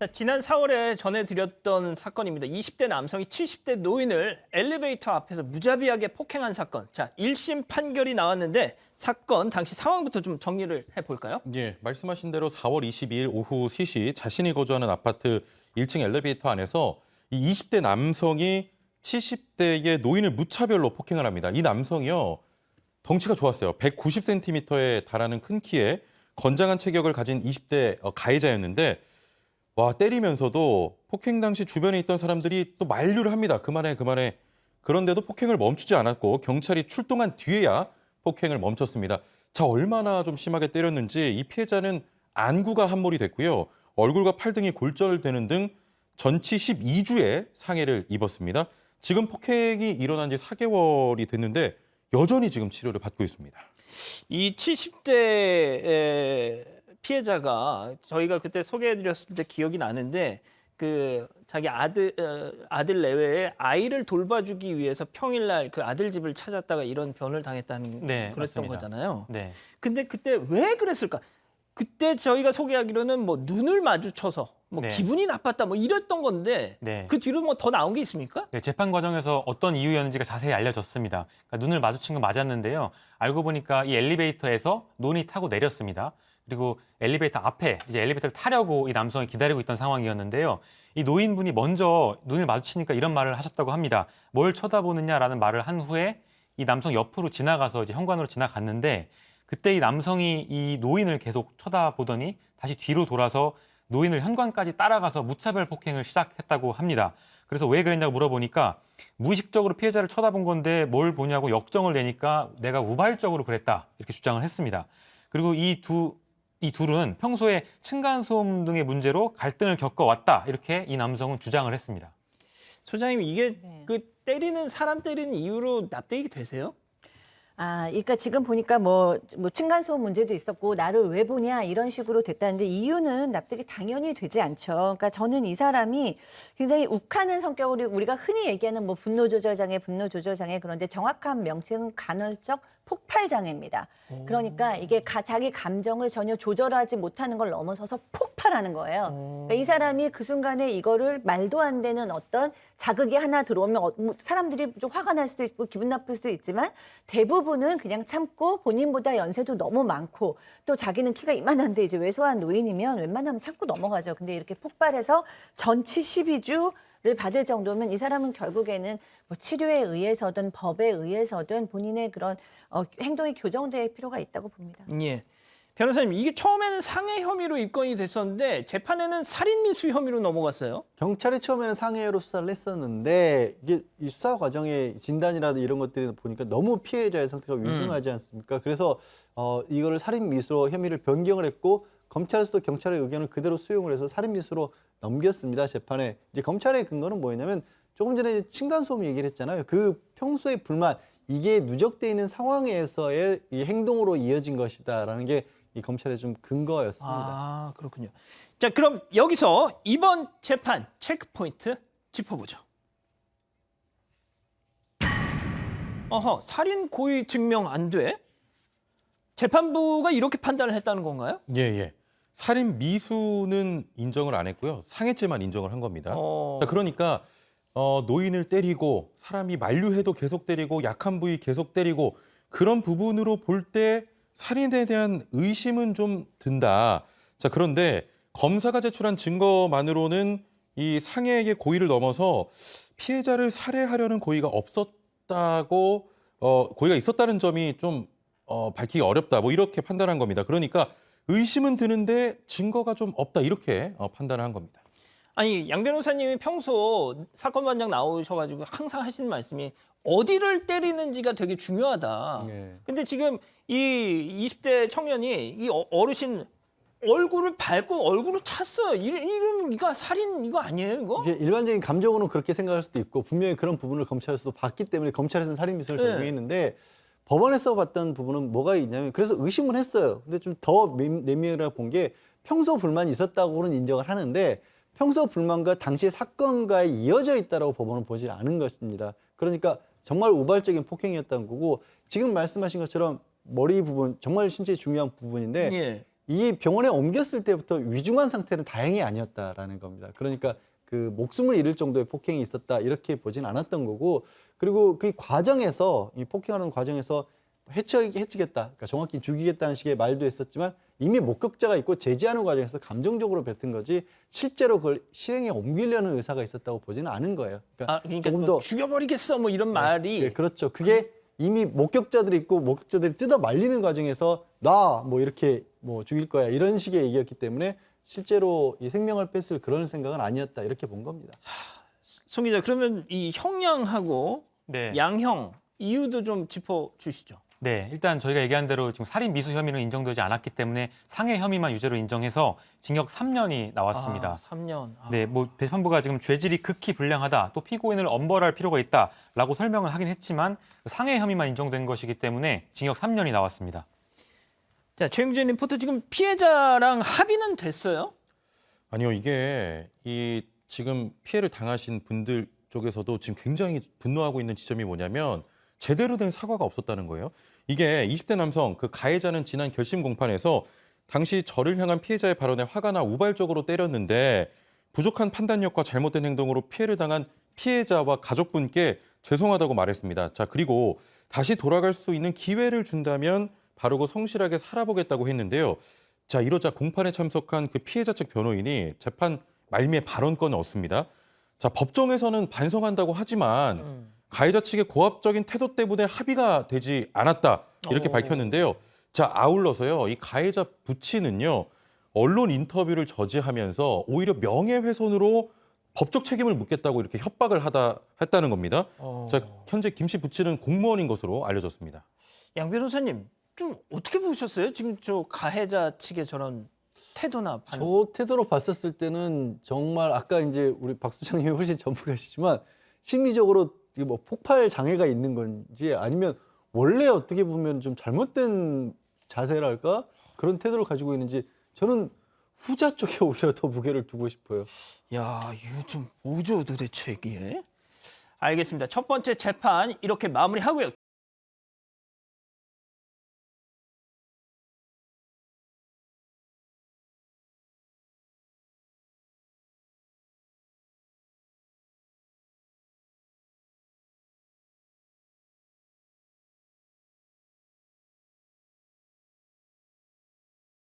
자, 지난 4월에 전해드렸던 사건입니다. 20대 남성이 70대 노인을 엘리베이터 앞에서 무자비하게 폭행한 사건. 자, 1심 판결이 나왔는데 사건 당시 상황부터 좀 정리를 해볼까요? 예, 말씀하신 대로 4월 22일 오후 3시 자신이 거주하는 아파트 1층 엘리베이터 안에서 이 20대 남성이 70대의 노인을 무차별로 폭행을 합니다. 이 남성이요, 덩치가 좋았어요. 190cm에 달하는 큰 키에 건장한 체격을 가진 20대 가해자였는데 와, 때리면서도 폭행 당시 주변에 있던 사람들이 또 만류를 합니다. 그만해, 그만해. 그런데도 폭행을 멈추지 않았고 경찰이 출동한 뒤에야 폭행을 멈췄습니다. 자, 얼마나 좀 심하게 때렸는지 이 피해자는 안구가 함몰이 됐고요. 얼굴과 팔 등이 골절되는 등 전치 12주의 상해를 입었습니다. 지금 폭행이 일어난 지 4개월이 됐는데 여전히 지금 치료를 받고 있습니다. 이 70대 피해자가 저희가 그때 소개해드렸을 때 기억이 나는데 그 자기 아들 내외에 아이를 돌봐주기 위해서 평일날 그 아들 집을 찾았다가 이런 변을 당했다는 그랬던 맞습니다. 거잖아요. 네. 근데 그때 왜 그랬을까? 그때 저희가 소개하기로는 뭐 눈을 마주쳐서 뭐 네. 기분이 나빴다 뭐 이랬던 건데 네. 그 뒤로 뭐 더 나온 게 있습니까? 네, 재판 과정에서 어떤 이유였는지가 자세히 알려졌습니다. 그러니까 눈을 마주친 건 맞았는데요. 알고 보니까 이 엘리베이터에서 논이 타고 내렸습니다. 그리고 엘리베이터 앞에 이제 엘리베이터를 타려고 이 남성이 기다리고 있던 상황이었는데요. 이 노인분이 먼저 눈을 마주치니까 이런 말을 하셨다고 합니다. 뭘 쳐다보느냐라는 말을 한 후에 이 남성 옆으로 지나가서 이제 현관으로 지나갔는데 그때 이 남성이 이 노인을 계속 쳐다보더니 다시 뒤로 돌아서 노인을 현관까지 따라가서 무차별 폭행을 시작했다고 합니다. 그래서 왜 그랬냐고 물어보니까 무의식적으로 피해자를 쳐다본 건데 뭘 보냐고 역정을 내니까 내가 우발적으로 그랬다 이렇게 주장을 했습니다. 그리고 이 둘은 평소에 층간소음 등의 문제로 갈등을 겪어왔다 이렇게 이 남성은 주장을 했습니다. 소장님 이게 네. 그 사람 때리는 이유로 납득이 되세요? 그러니까 지금 보니까 뭐 층간소음 문제도 있었고 나를 왜 보냐 이런 식으로 됐다는데 이유는 납득이 당연히 되지 않죠. 그러니까 저는 이 사람이 굉장히 욱하는 성격으로 우리가 흔히 얘기하는 뭐 분노 조절 장애, 그런데 정확한 명칭은 간헐적 폭발 장애입니다. 그러니까 이게 자기 감정을 전혀 조절하지 못하는 걸 넘어서서 폭발하는 거예요. 그러니까 이 사람이 그 순간에 이거를 말도 안 되는 어떤 자극이 하나 들어오면 사람들이 좀 화가 날 수도 있고 기분 나쁠 수도 있지만 대부분은 그냥 참고 본인보다 연세도 너무 많고 또 자기는 키가 이만한데 이제 왜소한 노인이면 웬만하면 참고 넘어가죠. 근데 이렇게 폭발해서 전치 12주를 받을 정도면 이 사람은 결국에는 뭐 치료에 의해서든 법에 의해서든 본인의 그런 행동이 교정될 필요가 있다고 봅니다. 예. 변호사님 이게 처음에는 상해 혐의로 입건이 됐었는데 재판에는 살인미수 혐의로 넘어갔어요. 경찰이 처음에는 상해로 수사를 했었는데 이게 이 수사 과정의 진단이라든지 이런 것들이 보니까 너무 피해자의 상태가 위중하지 않습니까? 그래서 이거를 살인미수로 혐의를 변경을 했고 검찰에서도 경찰의 의견을 그대로 수용을 해서 살인미수로 넘겼습니다. 재판에. 이제 검찰의 근거는 뭐였냐면 조금 전에 층간소음 얘기를 했잖아요. 그 평소의 불만 이게 누적돼 있는 상황에서의 이 행동으로 이어진 것이다라는 게 이 검찰의 좀 근거였습니다. 아, 그렇군요. 자, 그럼 여기서 이번 재판 체크포인트 짚어보죠. 살인 고의 증명 안 돼? 재판부가 이렇게 판단을 했다는 건가요? 예, 예. 살인 미수는 인정을 안 했고요. 상해죄만 인정을 한 겁니다. 자, 그러니까 노인을 때리고 사람이 만류해도 계속 때리고 약한 부위 계속 때리고 그런 부분으로 볼 때 살인에 대한 의심은 좀 든다. 자, 그런데 검사가 제출한 증거만으로는 이 상해의 고의를 넘어서 피해자를 살해하려는 고의가 없었다고 고의가 있었다는 점이 좀 밝히기 어렵다. 뭐 이렇게 판단한 겁니다. 그러니까 의심은 드는데 증거가 좀 없다. 이렇게 판단을 한 겁니다. 아니, 양 변호사님이 평소 사건 현장 나오셔가지고 항상 하시는 말씀이 어디를 때리는지가 되게 중요하다. 네. 근데 지금 이 20대 청년이 이 어르신 얼굴을 밟고 얼굴을 찼어요. 이러면 이거 살인 이거 아니에요, 이거? 이제 일반적인 감정으로는 그렇게 생각할 수도 있고 분명히 그런 부분을 검찰에서도 봤기 때문에 검찰에서는 살인미수를 네. 적용했는데 법원에서 봤던 부분은 뭐가 있냐면 그래서 의심은 했어요. 근데 좀 더 내밀어 본 게 평소 불만이 있었다고는 인정을 하는데 평소 불만과 당시의 사건과에 이어져 있다라고 법원은 보지 않은 것입니다. 그러니까 정말 우발적인 폭행이었다는 거고 지금 말씀하신 것처럼 머리 부분 정말 신체 중요한 부분인데 예. 이 병원에 옮겼을 때부터 위중한 상태는 다행히 아니었다라는 겁니다. 그러니까 그 목숨을 잃을 정도의 폭행이 있었다 이렇게 보진 않았던 거고, 그리고 그 과정에서 이 폭행하는 과정에서 해치겠다, 그러니까 정확히 죽이겠다는 식의 말도 했었지만 이미 목격자가 있고 제지하는 과정에서 감정적으로 뱉은 거지 실제로 그걸 실행에 옮기려는 의사가 있었다고 보지는 않은 거예요. 아, 그러니까 조금 뭐 더 죽여버리겠어 뭐 이런 말이 네, 그렇죠. 그게 이미 목격자들이 있고 목격자들이 뜯어 말리는 과정에서 나 뭐 이렇게 뭐 죽일 거야 이런 식의 얘기였기 때문에 실제로 이 생명을 뺐을 그런 생각은 아니었다 이렇게 본 겁니다. 송 기자, 그러면 이 형량하고 네. 양형 이유도 좀 짚어 주시죠. 네, 일단 저희가 얘기한 대로 지금 살인 미수 혐의는 인정되지 않았기 때문에 상해 혐의만 유죄로 인정해서 징역 3년이 나왔습니다. 3년. 아. 네, 뭐 재판부가 지금 죄질이 극히 불량하다, 또 피고인을 엄벌할 필요가 있다라고 설명을 하긴 했지만 상해 혐의만 인정된 것이기 때문에 징역 3년이 나왔습니다. 자, 최영준 리포터, 지금 피해자랑 합의는 됐어요? 아니요, 이게 이 지금 피해를 당하신 분들 쪽에서도 지금 굉장히 분노하고 있는 지점이 뭐냐면 제대로 된 사과가 없었다는 거예요. 이게 20대 남성 그 가해자는 지난 결심 공판에서 당시 저를 향한 피해자의 발언에 화가 나 우발적으로 때렸는데 부족한 판단력과 잘못된 행동으로 피해를 당한 피해자와 가족분께 죄송하다고 말했습니다. 자, 그리고 다시 돌아갈 수 있는 기회를 준다면 바르고 성실하게 살아보겠다고 했는데요. 자, 이러자 공판에 참석한 그 피해자 측 변호인이 재판 말미에 발언권을 얻습니다. 자, 법정에서는 반성한다고 하지만 가해자 측의 고압적인 태도 때문에 합의가 되지 않았다 이렇게 밝혔는데요. 자, 아울러서요, 이 가해자 부친은요, 언론 인터뷰를 저지하면서 오히려 명예훼손으로 법적 책임을 묻겠다고 이렇게 협박을 했다는 겁니다. 자, 현재 김 씨 부친은 공무원인 것으로 알려졌습니다. 양 변호사님, 좀 어떻게 보셨어요? 지금 저 가해자 측의 저런 태도나 반응. 저 태도로 봤었을 때는 정말 아까 이제 우리 박 소장님이 훨씬 전문가시지만 심리적으로 이게 뭐 폭발 장애가 있는 건지 아니면 원래 어떻게 보면 좀 잘못된 자세랄까 그런 태도를 가지고 있는지 저는 후자 쪽에 오히려 더 무게를 두고 싶어요. 야, 이거 좀 뭐죠 도대체 이게? 알겠습니다. 첫 번째 재판 이렇게 마무리하고요.